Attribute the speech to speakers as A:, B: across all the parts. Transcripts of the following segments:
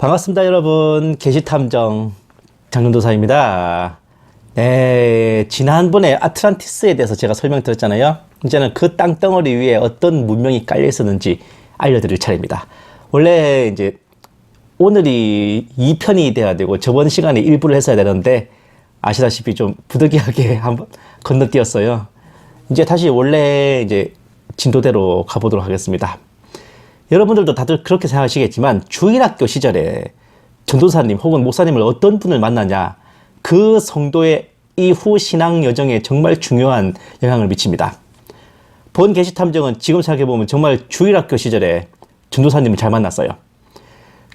A: 반갑습니다, 여러분. 계시탐정 장윤도사입니다. 네, 지난번에 아틀란티스에 대해서 제가 설명드렸잖아요. 이제는 그 땅덩어리 위에 어떤 문명이 깔려 있었는지 알려드릴 차례입니다. 원래 이제 오늘이 2편이 돼야 되고 저번 시간에 1부를 했어야 되는데 아시다시피 좀 부득이하게 한번 건너뛰었어요. 이제 다시 원래 이제 진도대로 가보도록 하겠습니다. 여러분들도 다들 그렇게 생각하시겠지만 주일학교 시절에 전도사님 혹은 목사님을 어떤 분을 만나냐, 그 성도의 이후 신앙 여정에 정말 중요한 영향을 미칩니다. 본 계시탐정은 지금 생각해보면 정말 주일학교 시절에 전도사님을 잘 만났어요.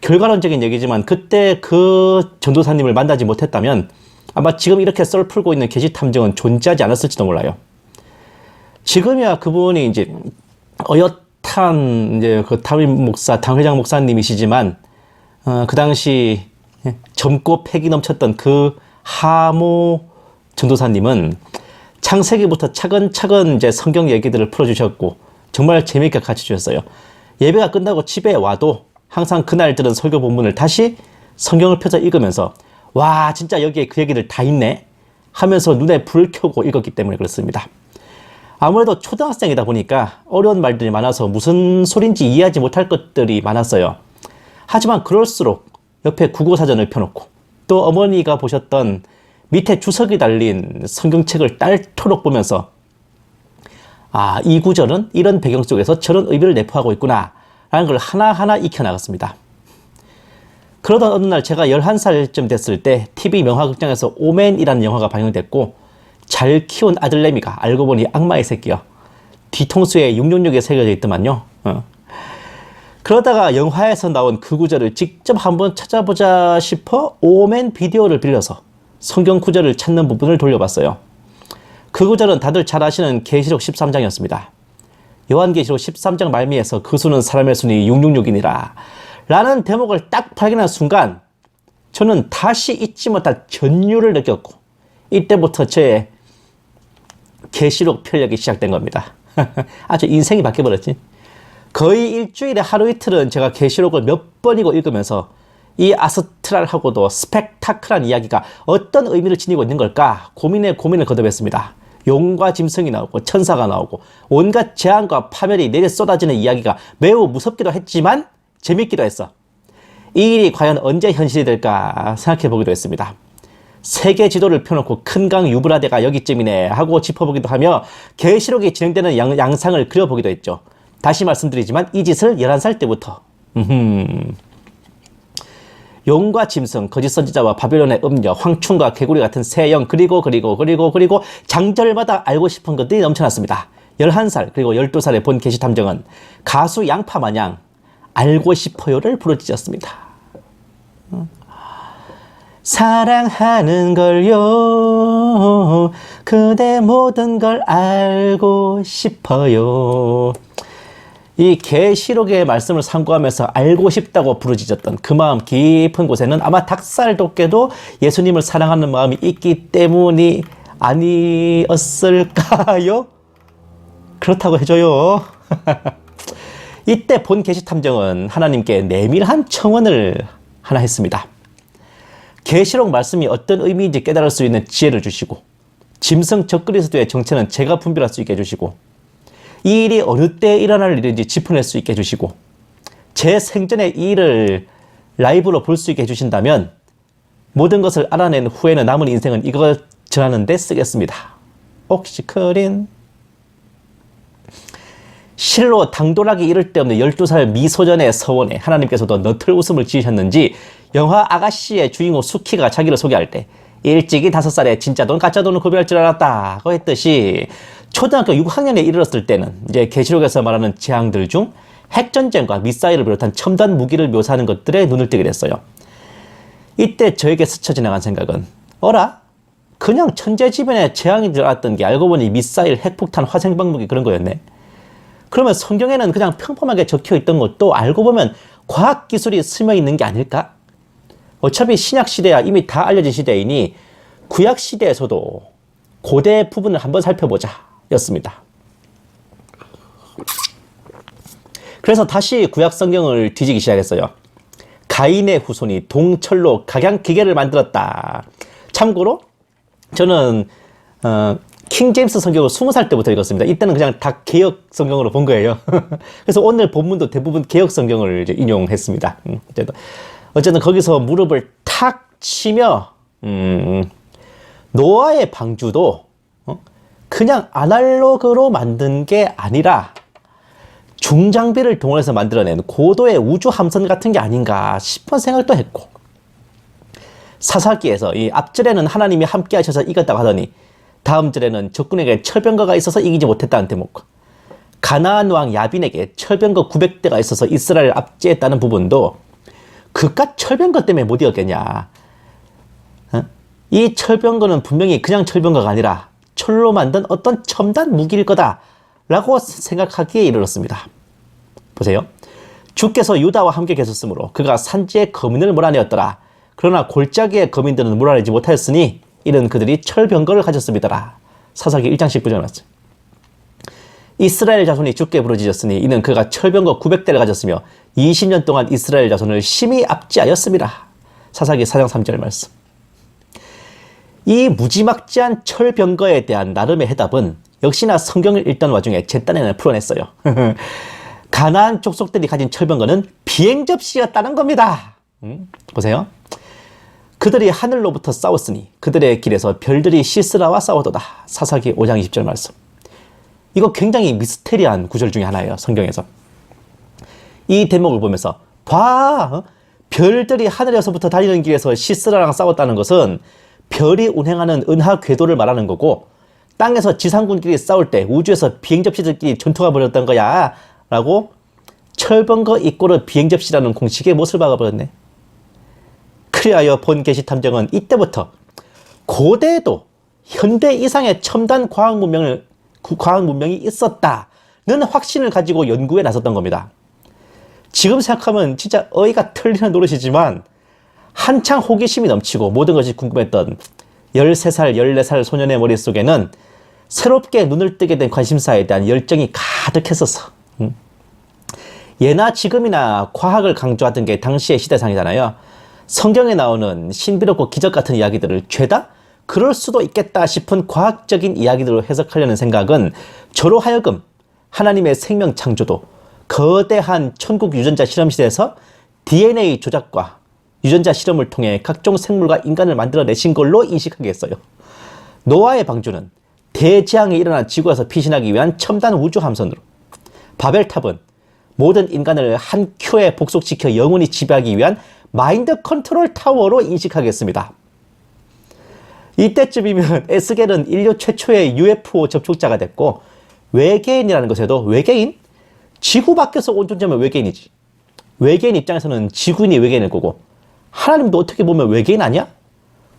A: 결과론적인 얘기지만 그때 그 전도사님을 만나지 못했다면 아마 지금 이렇게 썰 풀고 있는 계시탐정은 존재하지 않았을지도 몰라요. 지금이야 그분이 이제 어엿한 이제 그 담임 목사, 당회장 목사님이시지만 그 당시 젊고 패기 넘쳤던 그 하모 전도사님은 창세기부터 차근차근 이제 성경 얘기들을 풀어주셨고 정말 재미있게 가르쳐주셨어요. 예배가 끝나고 집에 와도 항상 그날 들은 설교 본문을 다시 성경을 펴서 읽으면서 와, 진짜 여기에 그 얘기들 다 있네 하면서 눈에 불을 켜고 읽었기 때문에 그렇습니다. 아무래도 초등학생이다 보니까 어려운 말들이 많아서 무슨 소린지 이해하지 못할 것들이 많았어요. 하지만 그럴수록 옆에 국어사전을 펴놓고 또 어머니가 보셨던 밑에 주석이 달린 성경책을 딸토록 보면서 아, 이 구절은 이런 배경 속에서 저런 의미를 내포하고 있구나 라는 걸 하나하나 익혀나갔습니다. 그러던 어느 날 제가 11살쯤 됐을 때 TV 명화극장에서 오맨이라는 영화가 방영됐고 잘 키운 아들 레미가 알고 보니 악마의 새끼요. 뒤통수에 666에 새겨져 있더만요. 그러다가 영화에서 나온 그 구절을 직접 한번 찾아보자 싶어 오맨 비디오를 빌려서 성경 구절을 찾는 부분을 돌려봤어요. 그 구절은 다들 잘 아시는 계시록 13장이었습니다. 요한계시록 13장 말미에서 그 수는 사람의 수니 666이니라 라는 대목을 딱 발견한 순간 저는 다시 잊지 못할 전율을 느꼈고 이때부터 저의 계시록 편력이 시작된 겁니다. 아주 인생이 바뀌어버렸지. 거의 일주일에 하루 이틀은 제가 계시록을 몇 번이고 읽으면서 이 아스트랄하고도 스펙타클한 이야기가 어떤 의미를 지니고 있는 걸까 고민에 고민을 거듭했습니다. 용과 짐승이 나오고 천사가 나오고 온갖 재앙과 파멸이 내려 쏟아지는 이야기가 매우 무섭기도 했지만 재밌기도 했어. 이 일이 과연 언제 현실이 될까 생각해 보기도 했습니다. 세계 지도를 펴놓고 큰 강 유브라데가 여기쯤이네 하고 짚어보기도 하며 계시록이 진행되는 양상을 그려보기도 했죠. 다시 말씀드리지만 이 짓을 11살 때부터 용과 짐승, 거짓 선지자와 바벨론의 음녀, 황충과 개구리 같은 새 영, 그리고 장절마다 알고 싶은 것들이 넘쳐났습니다. 11살 그리고 12살에 본 계시탐정은 가수 양파 마냥 알고 싶어요를 부르짖었습니다. 사랑하는 걸요, 그대 모든 걸 알고 싶어요. 이 계시록의 말씀을 상고하면서 알고 싶다고 부르짖었던 그 마음 깊은 곳에는 아마 닭살돋게도 예수님을 사랑하는 마음이 있기 때문이 아니었을까요? 그렇다고 해줘요. 이때 본 계시탐정은 하나님께 내밀한 청원을 하나 했습니다. 계시록 말씀이 어떤 의미인지 깨달을 수 있는 지혜를 주시고 짐승 적그리스도의 정체는 제가 분별할 수 있게 해주시고 이 일이 어느 때 일어날 일인지 짚어낼 수 있게 해주시고 제 생전에 이 일을 라이브로 볼 수 있게 해주신다면 모든 것을 알아낸 후에는 남은 인생은 이걸 전하는 데 쓰겠습니다. 옥시크린. 실로 당돌하기 이를 데 없는 12살 미소년의 서원에 하나님께서도 너털 웃음을 지으셨는지 영화 아가씨의 주인공 수키가 자기를 소개할 때 일찍이 5살에 진짜 돈 가짜 돈을 구별할 줄 알았다고 했듯이 초등학교 6학년에 이르렀을 때는 이제 계시록에서 말하는 재앙들 중 핵전쟁과 미사일을 비롯한 첨단 무기를 묘사하는 것들에 눈을 뜨게 됐어요. 이때 저에게 스쳐 지나간 생각은 어라? 그냥 천재지변에 재앙이 들어왔던 게 알고 보니 미사일, 핵폭탄, 화생방무기 그런 거였네. 그러면 성경에는 그냥 평범하게 적혀있던 것도 알고 보면 과학기술이 스며있는 게 아닐까? 어차피 신약시대야 이미 다 알려진 시대이니 구약시대에서도 고대 부분을 한번 살펴보자 였습니다. 그래서 다시 구약 성경을 뒤지기 시작했어요. 가인의 후손이 동철로 각양기계를 만들었다. 참고로 저는 킹 제임스 성경을 20살 때부터 읽었습니다. 이때는 그냥 다 개역 성경으로 본 거예요. 그래서 오늘 본문도 대부분 개역 성경을 이제 인용했습니다. 어쨌든 거기서 무릎을 탁 치며 노아의 방주도 그냥 아날로그로 만든 게 아니라 중장비를 동원해서 만들어낸 고도의 우주 함선 같은 게 아닌가 싶은 생각도 했고, 사사기에서 이 앞절에는 하나님이 함께 하셔서 이겼다고 하더니 다음 절에는 적군에게 철병거가 있어서 이기지 못했다는 대목, 가나안 왕 야빈에게 철병거 900대가 있어서 이스라엘을 압제했다는 부분도 그깟 철병거 때문에 못 이겼겠냐. 이 철병거는 분명히 그냥 철병거가 아니라 철로 만든 어떤 첨단 무기일 거다라고 생각하기에 이르렀습니다. 보세요. 주께서 유다와 함께 계셨으므로 그가 산지의 거민을 몰아내었더라. 그러나 골짜기의 거민들은 몰아내지 못하였으니 이는 그들이 철병거를 가졌습니다. 사사기 1장 19절 나왔어요. 이스라엘 자손이 주께 부르짖었으니 이는 그가 철병거 900대를 가졌으며 20년 동안 이스라엘 자손을 심히 압제하였습니다. 사사기 4장 3절 말씀. 이 무지막지한 철병거에 대한 나름의 해답은 역시나 성경을 읽던 와중에 제 딴에는 풀어냈어요. 가나안 족속들이 가진 철병거는 비행접시였다는 겁니다. 보세요. 그들이 하늘로부터 싸웠으니 그들의 길에서 별들이 시스라와 싸우도다. 사사기 5장 20절 말씀. 이거 굉장히 미스테리한 구절 중에 하나예요. 성경에서. 이 대목을 보면서 봐! 별들이 하늘에서부터 달리는 길에서 시스라랑 싸웠다는 것은 별이 운행하는 은하 궤도를 말하는 거고, 땅에서 지상군끼리 싸울 때 우주에서 비행접시들끼리 전투가 벌였던 거야 라고 철병거 이꼬르 비행접시라는 공식에 못을 박아버렸네. 그리하여 본 계시탐정은 이때부터 고대에도 현대 이상의 첨단 과학 문명이 있었다는 확신을 가지고 연구에 나섰던 겁니다. 지금 생각하면 진짜 어이가 틀리는 노릇이지만 한창 호기심이 넘치고 모든 것이 궁금했던 13살, 14살 소년의 머릿속에는 새롭게 눈을 뜨게 된 관심사에 대한 열정이 가득했었어. 예나 지금이나 과학을 강조하던 게 당시의 시대상이잖아요. 성경에 나오는 신비롭고 기적 같은 이야기들을 죄다 그럴 수도 있겠다 싶은 과학적인 이야기들로 해석하려는 생각은 저로 하여금 하나님의 생명 창조도, 거대한 천국 유전자 실험실에서 DNA 조작과 유전자 실험을 통해 각종 생물과 인간을 만들어내신 걸로 인식하게 했어요. 노아의 방주는 대재앙이 일어난 지구에서 피신하기 위한 첨단 우주 함선으로, 바벨탑은 모든 인간을 한 큐에 복속시켜 영원히 지배하기 위한 마인드 컨트롤 타워로 인식하겠습니다. 이때쯤이면 에스겔은 인류 최초의 UFO 접촉자가 됐고, 외계인이라는 것에도 외계인? 지구 밖에서 온 존재면 외계인이지. 외계인 입장에서는 지구인이 외계인일 거고, 하나님도 어떻게 보면 외계인 아니야?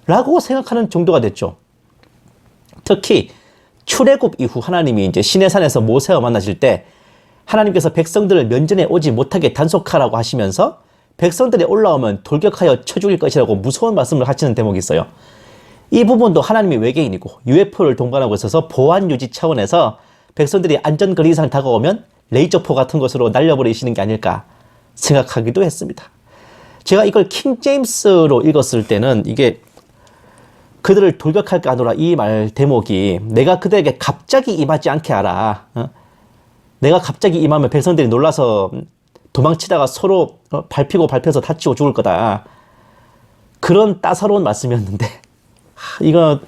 A: 라고 생각하는 정도가 됐죠. 특히 출애굽 이후 하나님이 이제 시내산에서 모세와 만나실 때 하나님께서 백성들을 면전에 오지 못하게 단속하라고 하시면서 백성들이 올라오면 돌격하여 쳐 죽일 것이라고 무서운 말씀을 하시는 대목이 있어요. 이 부분도 하나님이 외계인이고 UFO를 동반하고 있어서 보안 유지 차원에서 백성들이 안전거리 이상 다가오면 레이저포 같은 것으로 날려버리시는 게 아닐까 생각하기도 했습니다. 제가 이걸 킹 제임스로 읽었을 때는 이게 그들을 돌격할까 하노라 이 말 대목이 내가 그들에게 갑자기 임하지 않게 하라. 내가 갑자기 임하면 백성들이 놀라서 도망치다가 서로 밟혀서 다치고 죽을 거다. 그런 따사로운 말씀이었는데 이거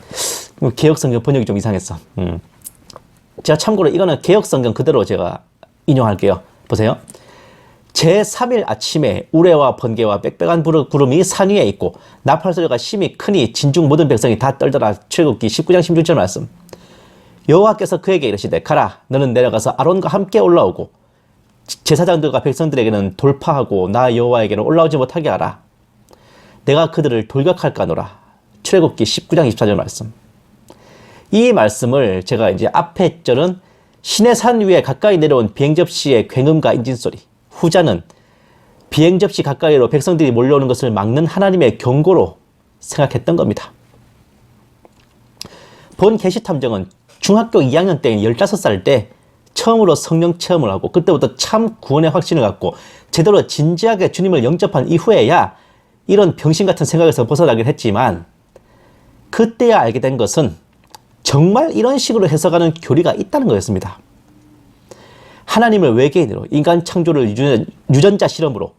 A: 개역성경 번역이 좀 이상했어. 제가 참고로 이거는 개역성경 그대로 제가 인용할게요. 보세요. 제3일 아침에 우레와 번개와 빽빽한 구름이 산 위에 있고 나팔소리가 심히 크니 진중 모든 백성이 다 떨더라. 출애굽기 19장 16절 말씀. 여호와께서 그에게 이르시되 가라 너는 내려가서 아론과 함께 올라오고 제사장들과 백성들에게는 돌파하고 나 여호와에게는 올라오지 못하게 하라. 내가 그들을 돌격할까노라. 출애굽기 19장 24절 말씀. 이 말씀을 제가 이제 앞에 절은 시내산 위에 가까이 내려온 비행접시의 굉음과 인진소리, 후자는 비행접시 가까이로 백성들이 몰려오는 것을 막는 하나님의 경고로 생각했던 겁니다. 본 계시탐정은 중학교 2학년 때인 15살 때 처음으로 성령 체험을 하고 그때부터 참 구원의 확신을 갖고 제대로 진지하게 주님을 영접한 이후에야 이런 병신 같은 생각에서 벗어나긴 했지만, 그때야 알게 된 것은 정말 이런 식으로 해석하는 교리가 있다는 거였습니다. 하나님을 외계인으로, 인간 창조를 유전자 실험으로,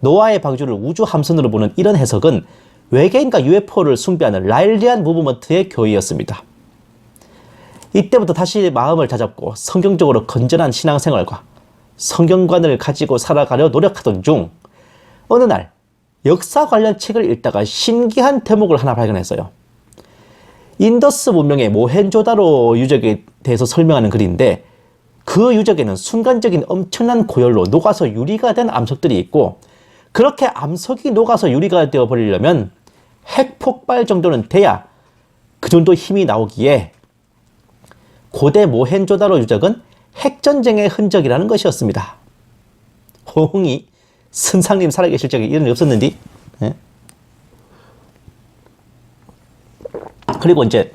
A: 노아의 방주를 우주 함선으로 보는 이런 해석은 외계인과 UFO를 숭배하는 라일리안 무브먼트의 교의였습니다. 이때부터 다시 마음을 다잡고 성경적으로 건전한 신앙생활과 성경관을 가지고 살아가려 노력하던 중 어느 날 역사 관련 책을 읽다가 신기한 대목을 하나 발견했어요. 인더스 문명의 모헨조다로 유적에 대해서 설명하는 글인데, 그 유적에는 순간적인 엄청난 고열로 녹아서 유리가 된 암석들이 있고, 그렇게 암석이 녹아서 유리가 되어버리려면 핵폭발 정도는 돼야 그 정도 힘이 나오기에 고대 모헨조다로 유적은 핵전쟁의 흔적이라는 것이었습니다. 호응이 선상님 살아계실 적에 이런 일이 없었는데. 네? 그리고 이제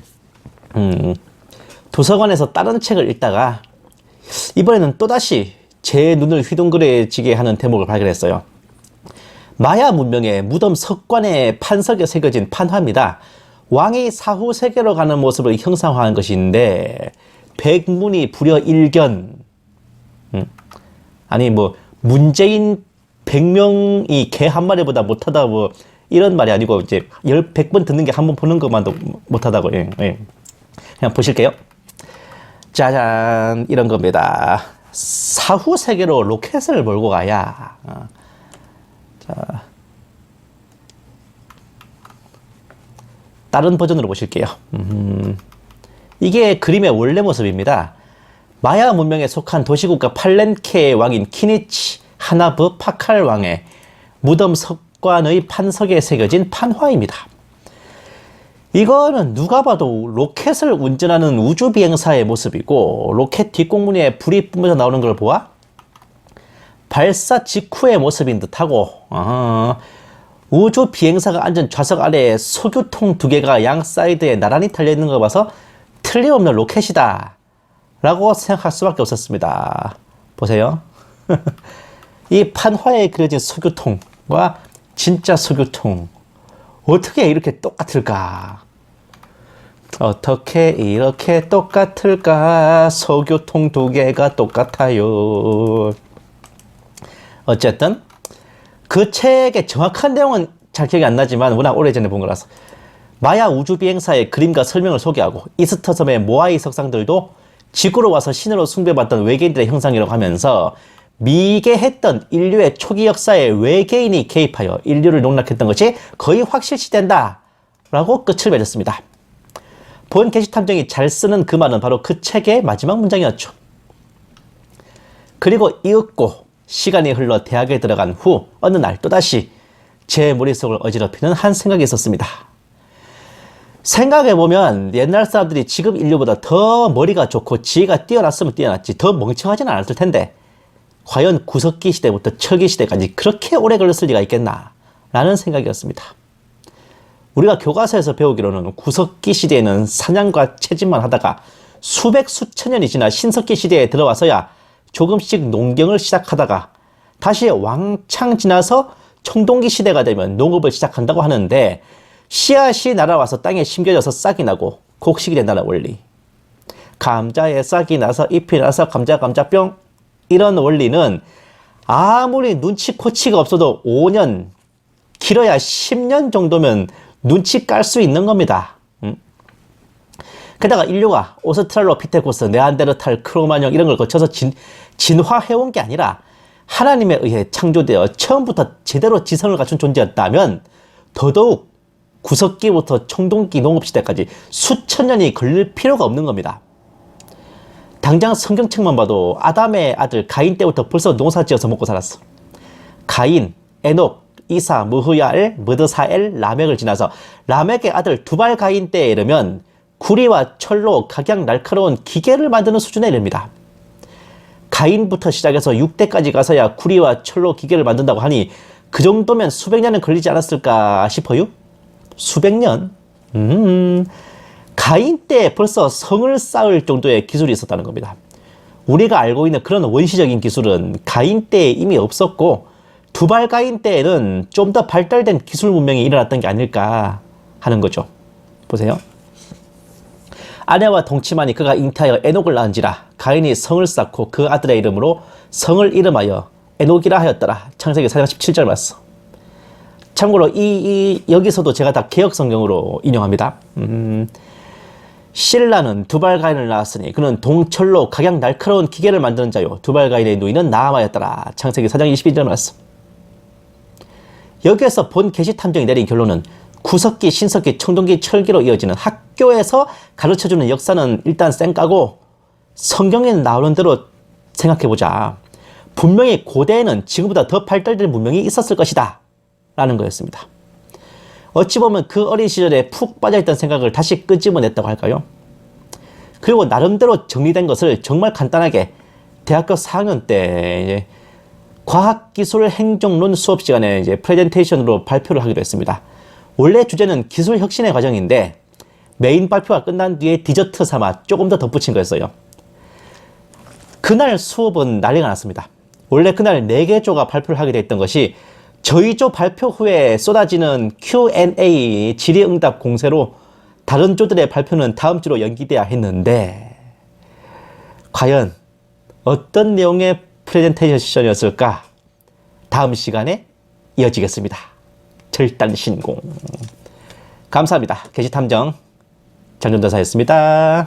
A: 도서관에서 다른 책을 읽다가 이번에는 또다시 제 눈을 휘둥그레지게 하는 대목을 발견했어요. 마야 문명의 무덤 석관의 판석에 새겨진 판화입니다. 왕이 사후 세계로 가는 모습을 형상화한 것인데, 백문이 불여 일견. 아니 뭐 문재인 100명이 개 한 마리보다 못하다 뭐 이런 말이 아니고, 이제 100번 듣는 게 한 번 보는 것만도 못하다고. 예, 예. 그냥 보실게요. 짜잔, 이런 겁니다. 사후 세계로 로켓을 몰고 가야. 자, 다른 버전으로 보실게요. 이게 그림의 원래 모습입니다. 마야 문명에 속한 도시국가 팔렌케의 왕인 키니치 하나브 파칼 왕의 무덤 석관의 판석에 새겨진 판화입니다. 이거는 누가 봐도 로켓을 운전하는 우주 비행사의 모습이고, 로켓 뒷공무니에 불이 뿜어져 나오는 걸 보아 발사 직후의 모습인 듯하고, 우주 비행사가 앉은 좌석 아래에 석유통 2개가 양 사이드에 나란히 달려있는 거 봐서 틀림없는 로켓이다 라고 생각할 수밖에 없었습니다. 보세요. 이 판화에 그려진 석유통과 진짜 석유통, 어떻게 이렇게 똑같을까? 어떻게 이렇게 똑같을까? 석유통 2개가 똑같아요. 어쨌든 그 책의 정확한 내용은 잘 기억이 안 나지만 워낙 오래전에 본 거라서, 마야 우주 비행사의 그림과 설명을 소개하고, 이스터 섬의 모아이 석상들도 지구로 와서 신으로 숭배받던 외계인들의 형상이라고 하면서, 미개했던 인류의 초기 역사에 외계인이 개입하여 인류를 농락했던 것이 거의 확실시된다 라고 끝을 맺었습니다. 본 게시탐정이 잘 쓰는 그 말은 바로 그 책의 마지막 문장이었죠. 그리고 이윽고 시간이 흘러 대학에 들어간 후 어느 날 또다시 제 머릿속을 어지럽히는 한 생각이 있었습니다. 생각해보면 옛날 사람들이 지금 인류보다 더 머리가 좋고 지혜가 뛰어났으면 뛰어났지 더 멍청하지는 않았을 텐데, 과연 구석기 시대부터 척기 시대까지 그렇게 오래 걸렸을 리가 있겠나 라는 생각이었습니다. 우리가 교과서에서 배우기로는 구석기 시대에는 사냥과 채집만 하다가 수백 수천 년이 지나 신석기 시대에 들어와서야 조금씩 농경을 시작하다가 다시 왕창 지나서 청동기 시대가 되면 농업을 시작한다고 하는데, 씨앗이 날아와서 땅에 심겨져서 싹이 나고 곡식이 된다는 원리, 감자에 싹이 나서 잎이 나서 감자 뿅, 이런 원리는 아무리 눈치 코치가 없어도 5년, 길어야 10년 정도면 눈치 깔 수 있는 겁니다. 게다가 인류가 오스트랄로피테쿠스, 네안데르탈, 크로마뇽 이런 걸 거쳐서 진화해온 게 아니라 하나님에 의해 창조되어 처음부터 제대로 지성을 갖춘 존재였다면 더더욱 구석기부터 청동기 농업시대까지 수천 년이 걸릴 필요가 없는 겁니다. 당장 성경책만 봐도 아담의 아들 가인 때부터 벌써 농사지어서 먹고 살았어. 가인, 에녹, 이사, 무흐야엘, 무드사엘, 라멕을 지나서 라멕의 아들 두발 가인 때에 이르면 구리와 철로 각양 날카로운 기계를 만드는 수준에 이릅니다. 가인부터 시작해서 6대까지 가서야 구리와 철로 기계를 만든다고 하니 그 정도면 수백 년은 걸리지 않았을까 싶어요? 수백 년? 가인 때 벌써 성을 쌓을 정도의 기술이 있었다는 겁니다. 우리가 알고 있는 그런 원시적인 기술은 가인 때에 이미 없었고, 두발가인 때에는 좀 더 발달된 기술 문명이 일어났던 게 아닐까 하는 거죠. 보세요. 아내와 동침하니 그가 잉태하여 에녹을 낳은지라 가인이 성을 쌓고 그 아들의 이름으로 성을 이름하여 에녹이라 하였더라. 창세기 4장 17절 말씀. 참고로 여기서도 제가 다 개역 성경으로 인용합니다. 실라는 두발가인을 낳았으니 그는 동철로 각양 날카로운 기계를 만드는 자요 두발가인의 누이는 나아마였더라. 창세기 4장 22절 말씀. 여기에서 본 계시 탐정이 내린 결론은 구석기, 신석기, 청동기, 철기로 이어지는 학교에서 가르쳐주는 역사는 일단 쌩까고 성경에 나오는 대로 생각해보자. 분명히 고대에는 지금보다 더 발달된 문명이 있었을 것이다 라는 거였습니다. 어찌 보면 그 어린 시절에 푹 빠져있던 생각을 다시 끄집어냈다고 할까요? 그리고 나름대로 정리된 것을 정말 간단하게 대학교 4학년 때 과학기술 행정론 수업 시간에 프레젠테이션으로 발표를 하기로 했습니다. 원래 주제는 기술 혁신의 과정인데 메인 발표가 끝난 뒤에 디저트 삼아 조금 더 덧붙인 거였어요. 그날 수업은 난리가 났습니다. 원래 그날 4개 조가 발표를 하게 됐던 것이 저희 조 발표 후에 쏟아지는 Q&A 질의응답 공세로 다른 조들의 발표는 다음 주로 연기돼야 했는데 과연 어떤 내용의 프레젠테이션이었을까? 다음 시간에 이어지겠습니다. 절단신공. 감사합니다. 게시탐정 장준도사였습니다.